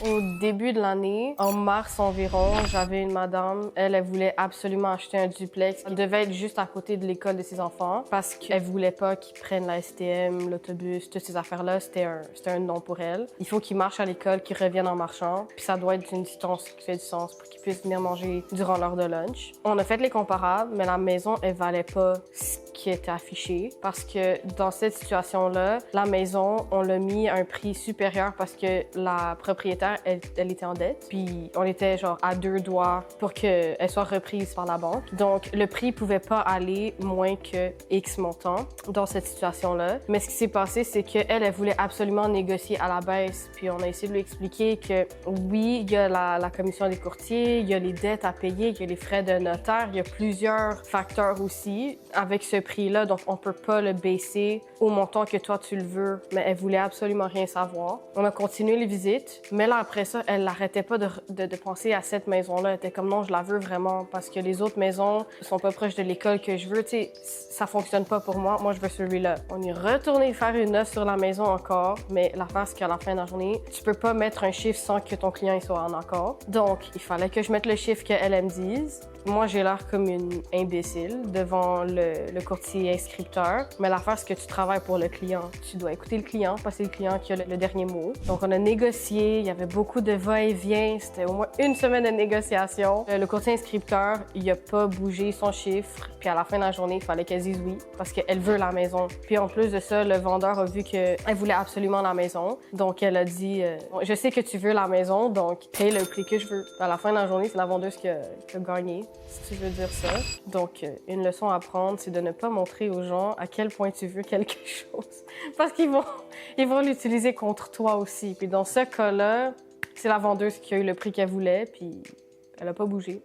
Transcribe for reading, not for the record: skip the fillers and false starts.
Au début de l'année, en mars environ, j'avais une madame, elle voulait absolument acheter un duplex qui devait être juste à côté de l'école de ses enfants parce qu'elle voulait pas qu'ils prennent la STM, l'autobus, toutes ces affaires-là, c'était un non pour elle. Il faut qu'ils marchent à l'école, qu'ils reviennent en marchant, puis ça doit être une distance qui fait du sens pour qu'ils puissent venir manger durant l'heure de lunch. On a fait les comparables, mais la maison, elle valait pas ce qui était affiché parce que dans cette situation-là, la maison, on l'a mis à un prix supérieur parce que la propriétaire, elle était en dette, puis on était genre à 2 doigts pour qu'elle soit reprise par la banque. Donc, le prix pouvait pas aller moins que X montant dans cette situation-là. Mais ce qui s'est passé, c'est qu'elle, elle voulait absolument négocier à la baisse, puis on a essayé de lui expliquer que oui, il y a la commission des courtiers, il y a les dettes à payer, il y a les frais de notaire, il y a plusieurs facteurs aussi avec ce prix-là, donc on peut pas le baisser au montant que toi tu le veux, mais elle voulait absolument rien savoir. On a continué les visites, mais là après ça, elle n'arrêtait pas de penser à cette maison-là. Elle était comme non, je la veux vraiment parce que les autres maisons sont pas proches de l'école que je veux. Tu sais, ça fonctionne pas pour moi. Moi, je veux celui-là. On est retourné faire une offre sur la maison encore, mais l'affaire c'est qu'à la fin de la journée, tu peux pas mettre un chiffre sans que ton client soit en accord. Donc, il fallait que je mette le chiffre qu'elle me dise. Moi, j'ai l'air comme une imbécile devant le courtier inscripteur. Mais l'affaire, c'est que tu travailles pour le client. Tu dois écouter le client parce que c'est le client qui a le dernier mot. Donc, on a négocié. Il y avait beaucoup de va-et-vient. C'était au moins une semaine de négociation. Le courtier inscripteur, il a pas bougé son chiffre. Puis à la fin de la journée, il fallait qu'elle dise oui parce qu'elle veut la maison. Puis en plus de ça, le vendeur a vu qu'elle voulait absolument la maison. Donc, elle a dit je sais que tu veux la maison, donc paye le prix que je veux. À la fin de la journée, c'est la vendeuse qui a gagné, si tu veux dire ça. Donc, une leçon à prendre, c'est de ne pas montrer aux gens à quel point tu veux quelque chose. Parce qu'ils vont l'utiliser contre toi aussi. Puis dans ce cas-là, c'est la vendeuse qui a eu le prix qu'elle voulait, puis elle a pas bougé.